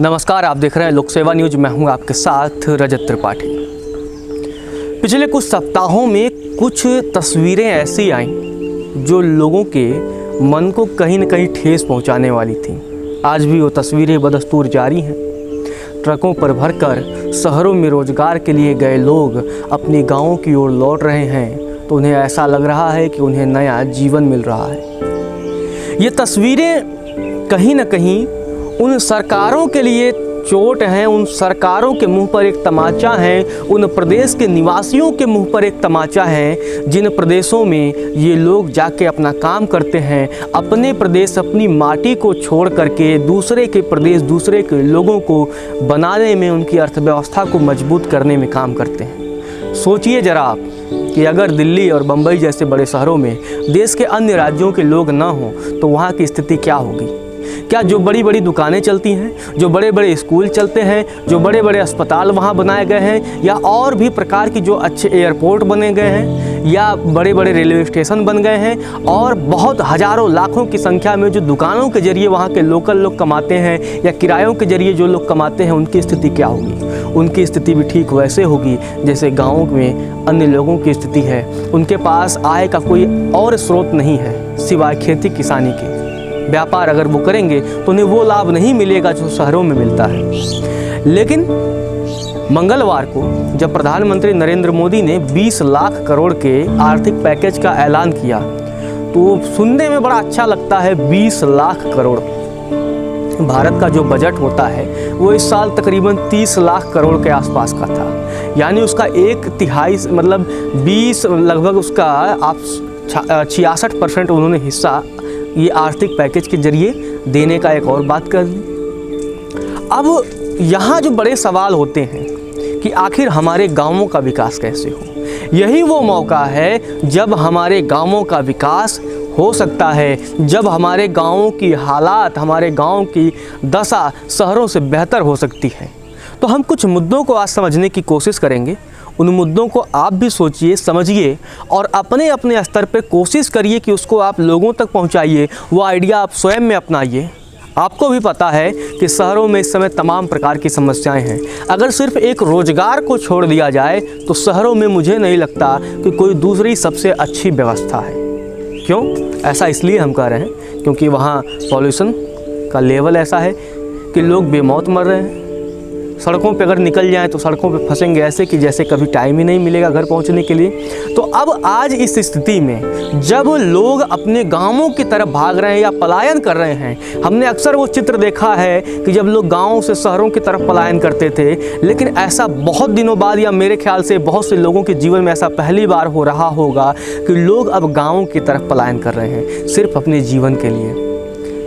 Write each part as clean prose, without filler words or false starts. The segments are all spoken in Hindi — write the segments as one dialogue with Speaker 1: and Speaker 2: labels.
Speaker 1: नमस्कार, आप देख रहे हैं लोक सेवा न्यूज। मैं हूं आपके साथ रजत त्रिपाठी। पिछले कुछ सप्ताहों में कुछ तस्वीरें ऐसी आईं जो लोगों के मन को कहीं न कहीं ठेस पहुंचाने वाली थीं। आज भी वो तस्वीरें बदस्तूर जारी हैं। ट्रकों पर भरकर शहरों में रोजगार के लिए गए लोग अपने गांवों की ओर लौट रहे हैं तो उन्हें ऐसा लग रहा है कि उन्हें नया जीवन मिल रहा है। ये तस्वीरें कहीं न कहीं उन सरकारों के लिए चोट हैं, उन सरकारों के मुंह पर एक तमाचा है, उन प्रदेश के निवासियों के मुंह पर एक तमाचा है जिन प्रदेशों में ये लोग जाके अपना काम करते हैं, अपने प्रदेश अपनी माटी को छोड़ करके दूसरे के प्रदेश दूसरे के लोगों को बनाने में, उनकी अर्थव्यवस्था को मजबूत करने में काम करते हैं। सोचिए ज़रा आप कि अगर दिल्ली और बम्बई जैसे बड़े शहरों में देश के अन्य राज्यों के लोग ना हों तो वहाँ की स्थिति क्या होगी। क्या जो बड़ी बड़ी दुकानें चलती हैं, जो बड़े बड़े स्कूल चलते हैं, जो बड़े बड़े अस्पताल वहाँ बनाए गए हैं, या और भी प्रकार की जो अच्छे एयरपोर्ट बने गए हैं, या बड़े बड़े रेलवे स्टेशन बन गए हैं, और बहुत हज़ारों लाखों की संख्या में जो दुकानों के जरिए वहाँ के लोकल लोग कमाते हैं या किरायों के जरिए जो लोग कमाते हैं, उनकी स्थिति क्या होगी। उनकी स्थिति भी ठीक वैसे होगी जैसे गाँव में अन्य लोगों की स्थिति है। उनके पास आय का कोई और स्रोत नहीं है सिवाय खेती किसानी के। व्यापार अगर वो करेंगे तो उन्हें वो लाभ नहीं मिलेगा जो शहरों में मिलता है। लेकिन मंगलवार को जब प्रधानमंत्री नरेंद्र मोदी ने 20 लाख करोड़ के आर्थिक पैकेज का ऐलान किया तो सुनने में बड़ा अच्छा लगता है। 20 लाख करोड़ भारत का जो बजट होता है वो इस साल तकरीबन 30 लाख करोड़ के आसपास का था। यानी उसका 1/3 मतलब 20 लगभग उसका आप 66% उन्होंने हिस्सा ये आर्थिक पैकेज के जरिए देने का एक और बात कर दी। अब यहाँ जो बड़े सवाल होते हैं कि आखिर हमारे गांवों का विकास कैसे हो। यही वो मौका है जब हमारे गांवों का विकास हो सकता है, जब हमारे गांवों की हालात, हमारे गांव की दशा शहरों से बेहतर हो सकती है। तो हम कुछ मुद्दों को आज समझने की कोशिश करेंगे। उन मुद्दों को आप भी सोचिए, समझिए और अपने अपने स्तर पर कोशिश करिए कि उसको आप लोगों तक पहुंचाइए। वो आइडिया आप स्वयं में अपनाइए। आपको भी पता है कि शहरों में इस समय तमाम प्रकार की समस्याएं हैं। अगर सिर्फ एक रोजगार को छोड़ दिया जाए तो शहरों में मुझे नहीं लगता कि कोई दूसरी सबसे अच्छी व्यवस्था है। क्यों ऐसा इसलिए हम कह रहे हैं क्योंकि वहाँ पॉल्यूशन का लेवल ऐसा है कि लोग बेमौत मर रहे हैं। सड़कों पे अगर निकल जाएं तो सड़कों पे फंसेंगे ऐसे कि जैसे कभी टाइम ही नहीं मिलेगा घर पहुंचने के लिए। तो अब आज इस स्थिति में जब लोग अपने गांवों की तरफ भाग रहे हैं या पलायन कर रहे हैं, हमने अक्सर वो चित्र देखा है कि जब लोग गांवों से शहरों की तरफ पलायन करते थे, लेकिन ऐसा बहुत दिनों बाद या मेरे ख्याल से बहुत से लोगों के जीवन में ऐसा पहली बार हो रहा होगा कि लोग अब गाँवों की तरफ पलायन कर रहे हैं सिर्फ अपने जीवन के लिए।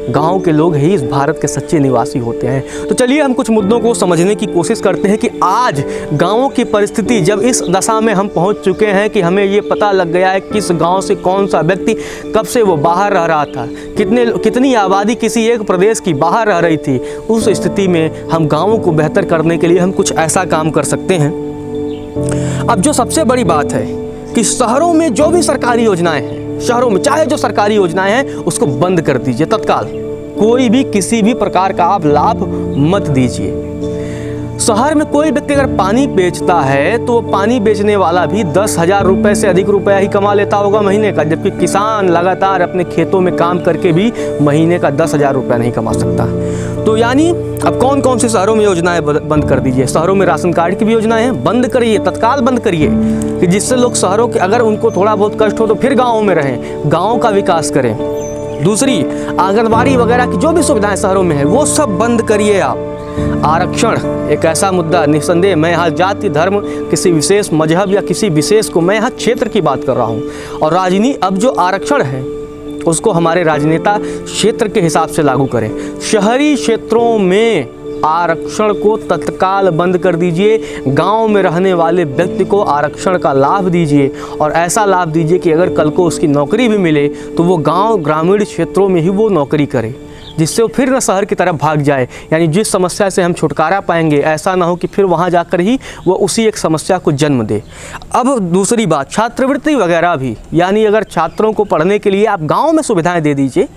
Speaker 1: गांव के लोग ही इस भारत के सच्चे निवासी होते हैं। तो चलिए हम कुछ मुद्दों को समझने की कोशिश करते हैं कि आज गांवों की परिस्थिति जब इस दशा में हम पहुंच चुके हैं कि हमें ये पता लग गया है किस गांव से कौन सा व्यक्ति कब से वो बाहर रह रहा था, कितनी आबादी किसी एक प्रदेश की बाहर रह रही थी। उस स्थिति में हम गाँवों को बेहतर करने के लिए हम कुछ ऐसा काम कर सकते हैं। अब जो सबसे बड़ी बात है कि शहरों में जो भी सरकारी योजनाएं हैं, शहरों में चाहे जो सरकारी योजनाएं हैं उसको बंद कर दीजिए तत्काल। कोई भी किसी भी प्रकार का आप लाभ मत दीजिए। शहर में कोई व्यक्ति अगर पानी बेचता है तो पानी बेचने वाला भी 10,000 रुपये से अधिक रुपया ही कमा लेता होगा महीने का, जबकि किसान लगातार अपने खेतों में काम करके भी महीने का 10,000 रुपया नहीं कमा सकता। तो यानी अब कौन कौन सी शहरों में योजनाएं बंद कर दीजिए। शहरों में राशन कार्ड की भी योजनाएं हैं, बंद करिए, तत्काल बंद करिए कि जिससे लोग शहरों के अगर उनको थोड़ा बहुत कष्ट हो तो फिर गाँव में रहें, गाँव का विकास करें। दूसरी, आंगनबाड़ी वगैरह की जो भी सुविधाएं शहरों में है वो सब बंद करिए आप। आरक्षण एक ऐसा मुद्दा, निस्संदेह मैं यहाँ जाति धर्म किसी विशेष मजहब या किसी विशेष को, मैं यहाँ क्षेत्र की बात कर रहा हूँ। और राजनीति, अब जो आरक्षण है उसको हमारे राजनेता क्षेत्र के हिसाब से लागू करें। शहरी क्षेत्रों में आरक्षण को तत्काल बंद कर दीजिए। गांव में रहने वाले व्यक्ति को आरक्षण का लाभ दीजिए और ऐसा लाभ दीजिए कि अगर कल को उसकी नौकरी भी मिले तो वो गांव ग्रामीण क्षेत्रों में ही वो नौकरी करे, जिससे वो फिर न शहर की तरफ भाग जाए। यानी जिस समस्या से हम छुटकारा पाएंगे, ऐसा ना हो कि फिर वहाँ जाकर ही वो उसी एक समस्या को जन्म दे। अब दूसरी बात, छात्रवृत्ति वगैरह भी, यानी अगर छात्रों को पढ़ने के लिए आप गांव में सुविधाएं दे दीजिए।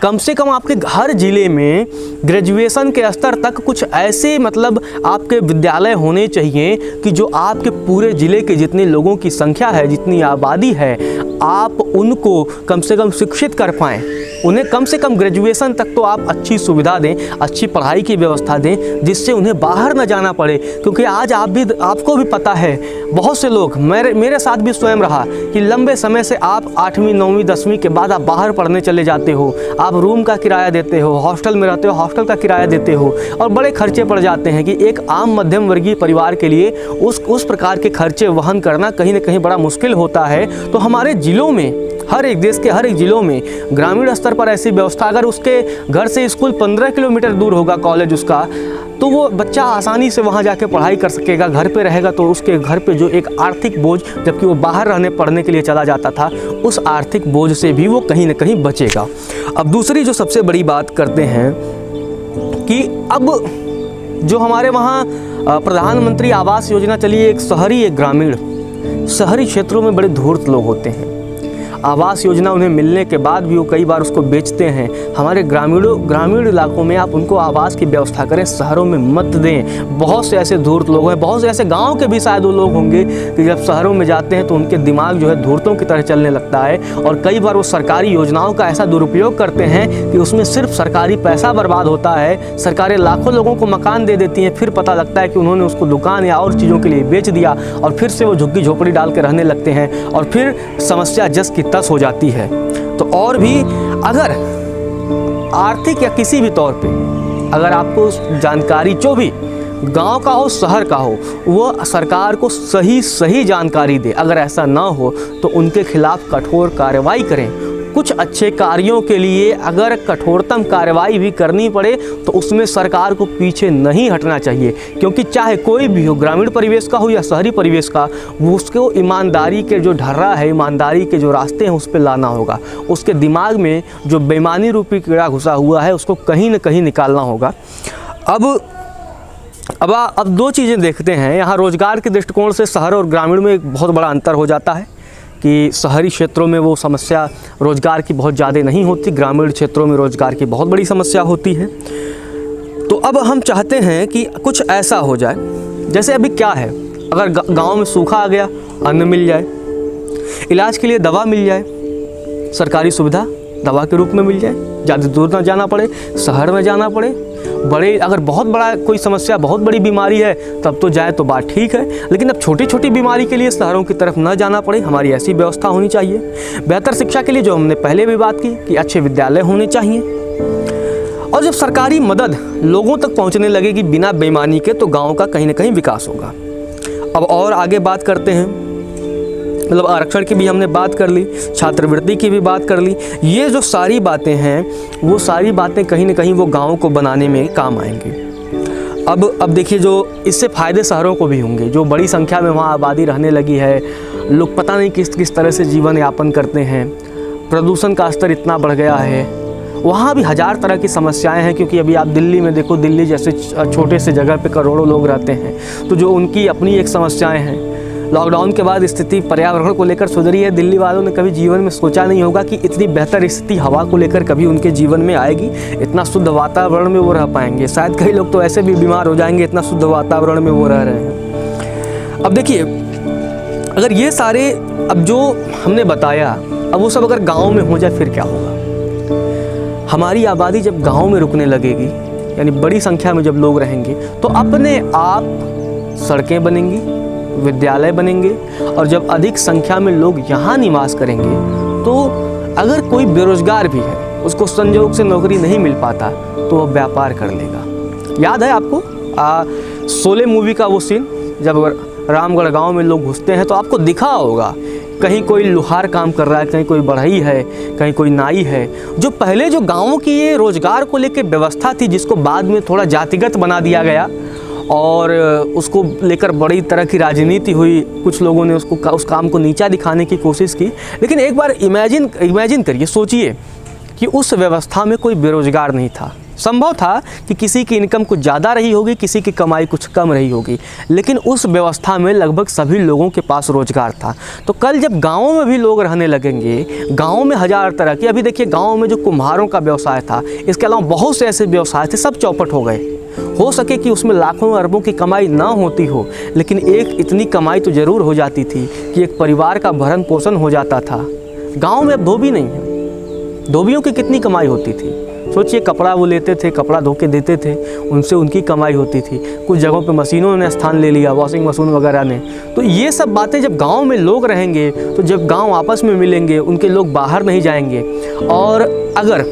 Speaker 1: कम से कम आपके हर ज़िले में ग्रेजुएशन के स्तर तक कुछ ऐसे मतलब आपके विद्यालय होने चाहिए कि जो आपके पूरे ज़िले के जितने लोगों की संख्या है, जितनी आबादी है, आप उनको कम से कम शिक्षित कर पाएँ। उन्हें कम से कम ग्रेजुएशन तक तो आप अच्छी सुविधा दें, अच्छी पढ़ाई की व्यवस्था दें, जिससे उन्हें बाहर न जाना पड़े। क्योंकि आज आपको भी पता है, बहुत से लोग, मेरे साथ भी स्वयं रहा कि लंबे समय से आप 8वीं 9वीं 10वीं के बाद आप बाहर पढ़ने चले जाते हो, आप रूम का किराया देते हो, हॉस्टल में रहते हो, हॉस्टल का किराया देते हो, और बड़े खर्चे पड़ जाते हैं कि एक आम मध्यम वर्गीय परिवार के लिए उस प्रकार के खर्चे वहन करना कहीं ना कहीं बड़ा मुश्किल होता है। तो हमारे ज़िलों में, हर एक देश के हर एक ज़िलों में ग्रामीण स्तर पर ऐसी व्यवस्था, अगर उसके घर से स्कूल 15 किलोमीटर दूर होगा कॉलेज उसका, तो वो बच्चा आसानी से वहाँ जाके पढ़ाई कर सकेगा। घर पे रहेगा तो उसके घर पे जो एक आर्थिक बोझ, जबकि वो बाहर रहने पढ़ने के लिए चला जाता था, उस आर्थिक बोझ से भी वो कहीं ना कहीं बचेगा। अब दूसरी जो सबसे बड़ी बात करते हैं कि अब जो हमारे वहाँ प्रधानमंत्री आवास योजना चली है, एक शहरी एक ग्रामीण, शहरी क्षेत्रों में बड़े धूर्त लोग होते हैं। आवास योजना उन्हें मिलने के बाद भी वो कई बार उसको बेचते हैं। हमारे ग्रामीण इलाकों में आप उनको आवास की व्यवस्था करें, शहरों में मत दें। बहुत से ऐसे धूर्त लोग हैं, बहुत से ऐसे गांव के भी शायद वो लोग होंगे कि जब शहरों में जाते हैं तो उनके दिमाग जो है धूर्तों की तरह चलने लगता है, और कई बार वो सरकारी योजनाओं का ऐसा दुरुपयोग करते हैं कि उसमें सिर्फ सरकारी पैसा बर्बाद होता है। सरकारें लाखों लोगों को मकान दे देती हैं, फिर पता लगता है कि उन्होंने उसको दुकान या और चीज़ों के लिए बेच दिया, और फिर से वो झुग्गी झोपड़ी डाल के रहने लगते हैं, और फिर समस्या जस की तस हो जाती है। तो और भी अगर आर्थिक या किसी भी तौर पे अगर आपको जानकारी, जो भी गांव का हो शहर का हो, वो सरकार को सही जानकारी दे। अगर ऐसा ना हो तो उनके खिलाफ कठोर कार्रवाई करें। कुछ अच्छे कार्यों के लिए अगर कठोरतम कार्रवाई भी करनी पड़े तो उसमें सरकार को पीछे नहीं हटना चाहिए, क्योंकि चाहे कोई भी हो, ग्रामीण परिवेश का हो या शहरी परिवेश का, वो उसको ईमानदारी के जो ढर्रा है, ईमानदारी के जो रास्ते हैं उस पर लाना होगा। उसके दिमाग में जो बेईमानी रूपी कीड़ा घुसा हुआ है उसको कहीं न कहीं निकालना होगा। अब दो चीज़ें देखते हैं यहाँ। रोज़गार के दृष्टिकोण से शहर और ग्रामीण में एक बहुत बड़ा अंतर हो जाता है कि शहरी क्षेत्रों में वो समस्या रोज़गार की बहुत ज़्यादा नहीं होती, ग्रामीण क्षेत्रों में रोज़गार की बहुत बड़ी समस्या होती है। तो अब हम चाहते हैं कि कुछ ऐसा हो जाए, जैसे अभी क्या है, अगर गांव में सूखा आ गया, अन्न मिल जाए, इलाज के लिए दवा मिल जाए, सरकारी सुविधा दवा के रूप में मिल जाए, ज़्यादा दूर ना जाना पड़े, शहर में जाना पड़े। अगर बहुत बड़ा कोई समस्या, बहुत बड़ी बीमारी है तब तो जाए तो बात ठीक है, लेकिन अब छोटी छोटी बीमारी के लिए शहरों की तरफ न जाना पड़े, हमारी ऐसी व्यवस्था होनी चाहिए। बेहतर शिक्षा के लिए जो हमने पहले भी बात की कि अच्छे विद्यालय होने चाहिए, और जब सरकारी मदद लोगों तक पहुंचने लगेगी बिना बेईमानी के, तो गाँव का कहीं ना कहीं विकास होगा। अब और आगे बात करते हैं, मतलब आरक्षण की भी हमने बात कर ली, छात्रवृत्ति की भी बात कर ली। ये जो सारी बातें हैं, वो सारी बातें कहीं ना कहीं वो गाँव को बनाने में काम आएंगी। अब देखिए, जो इससे फ़ायदे शहरों को भी होंगे, जो बड़ी संख्या में वहाँ आबादी रहने लगी है, लोग पता नहीं किस तरह से जीवन यापन करते हैं, प्रदूषण का स्तर इतना बढ़ गया है, वहाँ भी हज़ार तरह की समस्याएं हैं। क्योंकि अभी आप दिल्ली में देखो, दिल्ली जैसे छोटे से जगह पे करोड़ों लोग रहते हैं, तो जो उनकी अपनी एक समस्याएं हैं। लॉकडाउन के बाद स्थिति पर्यावरण को लेकर सुधरी है। दिल्ली वालों ने कभी जीवन में सोचा नहीं होगा कि इतनी बेहतर स्थिति हवा को लेकर कभी उनके जीवन में आएगी, इतना शुद्ध वातावरण में वो रह पाएंगे। शायद कई लोग तो ऐसे भी बीमार हो जाएंगे, इतना शुद्ध वातावरण में वो रह रहे हैं। अब देखिए, अगर ये सारे अब जो हमने बताया, अब वो सब अगर गाँव में हो जाए फिर क्या होगा। हमारी आबादी जब गाँव में रुकने लगेगी, यानी बड़ी संख्या में जब लोग रहेंगे, तो अपने आप सड़कें बनेंगी, विद्यालय बनेंगे, और जब अधिक संख्या में लोग यहाँ निवास करेंगे तो अगर कोई बेरोजगार भी है, उसको संयोग से नौकरी नहीं मिल पाता, तो वह व्यापार कर लेगा। याद है आपको शोले मूवी का वो सीन, जब रामगढ़ गांव में लोग घुसते हैं तो आपको दिखा होगा कहीं कोई लोहार काम कर रहा है, कहीं कोई बढ़ई है, कहीं कोई नाई है। जो पहले जो गाँवों की ये रोजगार को लेकर व्यवस्था थी, जिसको बाद में थोड़ा जातिगत बना दिया गया और उसको लेकर बड़ी तरह की राजनीति हुई, कुछ लोगों ने उस काम को नीचा दिखाने की कोशिश की। लेकिन एक बार इमेजिन करिए, सोचिए कि उस व्यवस्था में कोई बेरोजगार नहीं था। संभव था कि किसी की इनकम कुछ ज़्यादा रही होगी, किसी की कमाई कुछ कम रही होगी, लेकिन उस व्यवस्था में लगभग सभी लोगों के पास रोजगार था। तो कल जब गाँवों में भी लोग रहने लगेंगे, गाँव में हज़ार तरह की, अभी देखिए गाँव में जो कुम्हारों का व्यवसाय था, इसके अलावा बहुत से ऐसे व्यवसाय थे, सब चौपट हो गए। हो सके कि उसमें लाखों अरबों की कमाई ना होती हो, लेकिन एक इतनी कमाई तो ज़रूर हो जाती थी कि एक परिवार का भरण पोषण हो जाता था। गाँव में अब धोबी नहीं है, धोबियों की कितनी कमाई होती थी। सोचिए, कपड़ा वो लेते थे, कपड़ा धो के देते थे, उनसे उनकी कमाई होती थी। कुछ जगहों पे मशीनों ने स्थान ले लिया, वॉशिंग मशीन वगैरह ने। तो ये सब बातें जब गांव में लोग रहेंगे, तो जब गांव आपस में मिलेंगे, उनके लोग बाहर नहीं जाएंगे। और अगर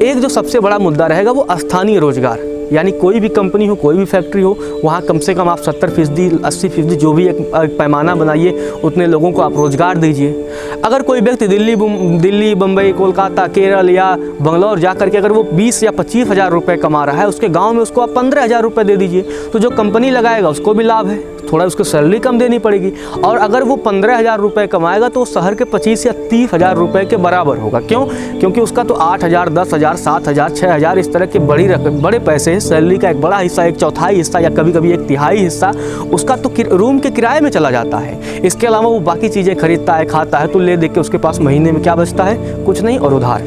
Speaker 1: एक जो सबसे बड़ा मुद्दा रहेगा वो स्थानीय रोजगार, यानी कोई भी कंपनी हो, कोई भी फैक्ट्री हो, वहाँ कम से कम आप 70%, 80% जो भी एक पैमाना बनाइए, उतने लोगों को आप रोज़गार दीजिए। अगर कोई व्यक्ति दिल्ली, बम्बई, कोलकाता, केरल या बंगलौर जा करके अगर वो 20 या 25 हज़ार रुपये कमा रहा है, उसके गांव में उसको आप 15 हज़ार रुपये दे दीजिए, तो जो कंपनी लगाएगा उसको भी लाभ है, थोड़ा उसको सैलरी कम देनी पड़ेगी। और अगर वो 15 हज़ार रुपये कमाएगा तो शहर के 25 या 30 हज़ार रुपये के बराबर होगा। क्यों? क्योंकि उसका तो 8 हज़ार, 10 हज़ार, 7 हज़ार, 6 हज़ार इस तरह के बड़े पैसे, सैलरी का एक बड़ा हिस्सा, एक चौथाई हिस्सा या कभी कभी एक तिहाई हिस्सा उसका तो रूम के किराए में चला जाता है। इसके अलावा वो बाकी चीज़ें खरीदता है, खाता है, तो ले दे के उसके पास महीने में क्या बचता है? कुछ नहीं, और उधार।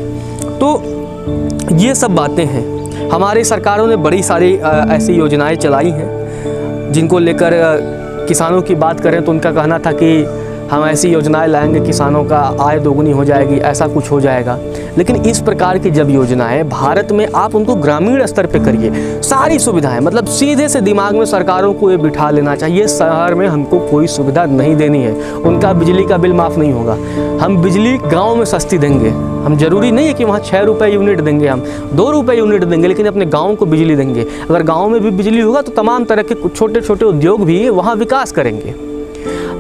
Speaker 1: तो ये सब बातें हैं। हमारी सरकारों ने बड़ी सारी ऐसी योजनाएं चलाई हैं जिनको लेकर किसानों की बात करें तो उनका कहना था कि हम ऐसी योजनाएं लाएंगे, किसानों का आय दोगुनी हो जाएगी, ऐसा कुछ हो जाएगा। लेकिन इस प्रकार की जब योजनाएं भारत में, आप उनको ग्रामीण स्तर पे करिए, सारी सुविधाएं, मतलब सीधे से दिमाग में सरकारों को ये बिठा लेना चाहिए, शहर में हमको कोई सुविधा नहीं देनी है, उनका बिजली का बिल माफ़ नहीं होगा, हम बिजली गाँव में सस्ती देंगे। हम जरूरी नहीं है कि वहाँ 6 रुपये यूनिट देंगे, हम 2 रुपये यूनिट देंगे, लेकिन अपने गाँव को बिजली देंगे। अगर गाँव में भी बिजली होगा तो तमाम तरह के छोटे छोटे उद्योग भी वहाँ विकास करेंगे।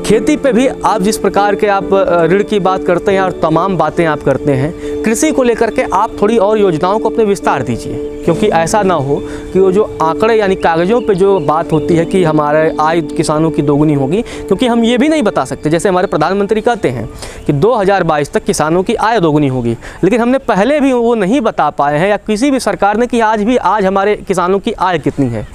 Speaker 1: खेती पे भी आप जिस प्रकार के आप ऋण की बात करते हैं और तमाम बातें आप करते हैं, कृषि को लेकर के आप थोड़ी और योजनाओं को अपने विस्तार दीजिए। क्योंकि ऐसा ना हो कि वो जो आंकड़े यानी कागज़ों पे जो बात होती है कि हमारे आय किसानों की दोगुनी होगी, क्योंकि हम ये भी नहीं बता सकते, जैसे हमारे प्रधानमंत्री कहते हैं कि 2022 तक किसानों की आय दोगुनी होगी, लेकिन हमने पहले भी वो नहीं बता पाए हैं या किसी भी सरकार ने कि आज हमारे किसानों की आय कितनी है।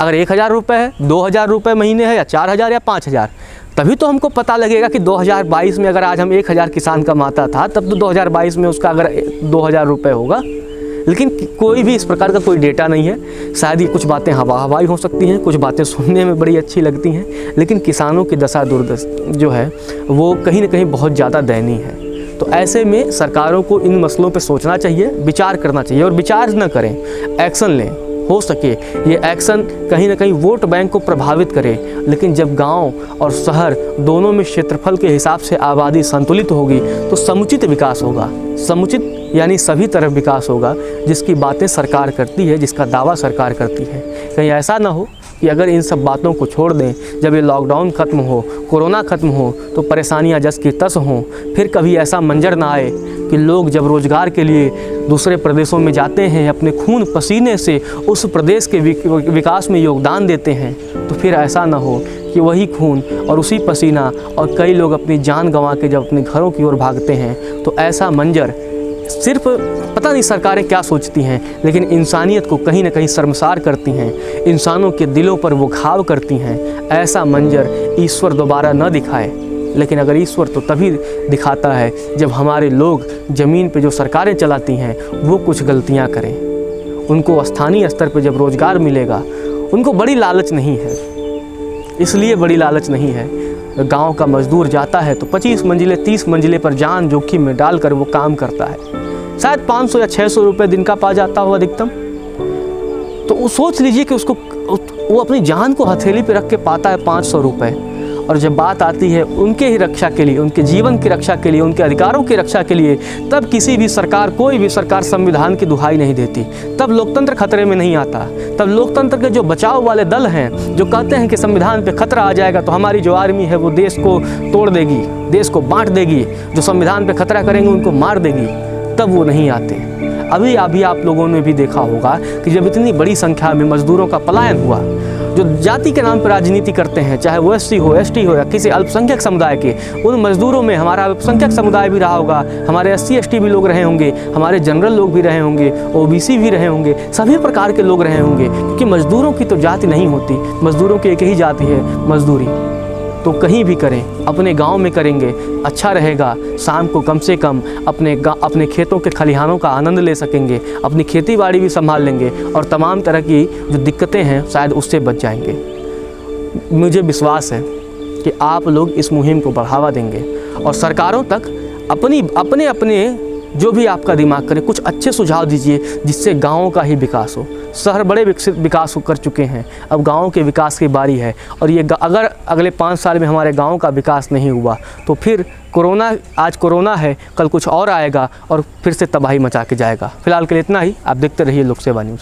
Speaker 1: अगर 1,000 रुपये है, 2,000 रुपये महीने है, या 4,000 या 5,000, तभी तो हमको पता लगेगा कि 2022 में अगर आज हम 1,000 किसान कमाता था, तब तो 2022 में उसका अगर 2,000 रुपये होगा। लेकिन कोई भी इस प्रकार का कोई डेटा नहीं है। शायद ये कुछ बातें हवाई हो सकती हैं, कुछ बातें सुनने में बड़ी अच्छी लगती हैं, लेकिन किसानों की दशा दुर्दशा जो है वो कहीं ना कहीं बहुत ज़्यादा दयनीय है। तो ऐसे में सरकारों को इन मसलों पर सोचना चाहिए, विचार करना चाहिए, और विचार न करें, एक्शन लें। हो सके ये एक्शन कहीं ना कहीं वोट बैंक को प्रभावित करे, लेकिन जब गांव और शहर दोनों में क्षेत्रफल के हिसाब से आबादी संतुलित होगी तो समुचित विकास होगा। समुचित यानी सभी तरफ विकास होगा, जिसकी बातें सरकार करती है, जिसका दावा सरकार करती है। कहीं ऐसा ना हो कि अगर इन सब बातों को छोड़ दें, जब ये लॉकडाउन ख़त्म हो, कोरोना ख़त्म हो, तो परेशानियां जस की तस हों, फिर कभी ऐसा मंजर ना आए कि लोग जब रोज़गार के लिए दूसरे प्रदेशों में जाते हैं, अपने खून पसीने से उस प्रदेश के विकास में योगदान देते हैं, तो फिर ऐसा ना हो कि वही खून और उसी पसीना और कई लोग अपनी जान गंवा के जब अपने घरों की ओर भागते हैं, तो ऐसा मंजर सिर्फ पता नहीं सरकारें क्या सोचती हैं, लेकिन इंसानियत को कहीं ना कहीं शर्मसार करती हैं, इंसानों के दिलों पर वो घाव करती हैं। ऐसा मंजर ईश्वर दोबारा न दिखाए, लेकिन अगर ईश्वर तो तभी दिखाता है जब हमारे लोग ज़मीन पे जो सरकारें चलाती हैं वो कुछ गलतियां करें। उनको स्थानीय स्तर पे जब रोज़गार मिलेगा, उनको बड़ी लालच नहीं है, इसलिए बड़ी लालच नहीं है। गांव का मजदूर जाता है तो 25 मंजिले 30 मंजिले पर जान जोखिम में डालकर वो काम करता है, शायद 500 या 600 रुपये दिन का पा जाता हो अधिकतम। तो वो सोच लीजिए कि उसको वो अपनी जान को हथेली पे रख के पाता है 500 रुपये, और जब बात आती है उनके ही रक्षा के लिए, उनके जीवन की रक्षा के लिए, उनके अधिकारों की रक्षा के लिए, तब किसी भी सरकार, कोई भी सरकार संविधान की दुहाई नहीं देती। तब लोकतंत्र खतरे में नहीं आता। तब लोकतंत्र के जो बचाव वाले दल हैं, जो कहते हैं कि संविधान पे खतरा आ जाएगा तो हमारी जो आर्मी है वो देश को तोड़ देगी, देश को बांट देगी, जो संविधान पे खतरा करेंगे उनको मार देगी, तब वो नहीं आते। अभी आप लोगों ने भी देखा होगा कि जब इतनी बड़ी संख्या में मजदूरों का पलायन हुआ, जो जाति के नाम पर राजनीति करते हैं, चाहे वो SC हो, ST हो या किसी अल्पसंख्यक समुदाय के, उन मजदूरों में हमारा अल्पसंख्यक समुदाय भी रहा होगा, हमारे SC ST भी लोग रहे होंगे, हमारे जनरल लोग भी रहे होंगे, OBC भी रहे होंगे, सभी प्रकार के लोग रहे होंगे, क्योंकि मजदूरों की तो जाति नहीं होती, मजदूरों की एक ही जाति है, मजदूरी। तो कहीं भी करें, अपने गांव में करेंगे अच्छा रहेगा। शाम को कम से कम अपने खेतों के खलिहानों का आनंद ले सकेंगे, अपनी खेती बाड़ी भी संभाल लेंगे और तमाम तरह की जो दिक्कतें हैं शायद उससे बच जाएंगे। मुझे विश्वास है कि आप लोग इस मुहिम को बढ़ावा देंगे और सरकारों तक अपने जो भी आपका दिमाग करे कुछ अच्छे सुझाव दीजिए, जिससे गाँवों का ही विकास हो। शहर बड़े विकसित विकास कर चुके हैं, अब गाँव के विकास की बारी है। और ये अगर अगले 5 साल में हमारे गाँव का विकास नहीं हुआ तो फिर आज कोरोना है, कल कुछ और आएगा और फिर से तबाही मचा के जाएगा। फिलहाल के लिए इतना ही। आप देखते रहिए लोक सेवा न्यूज़।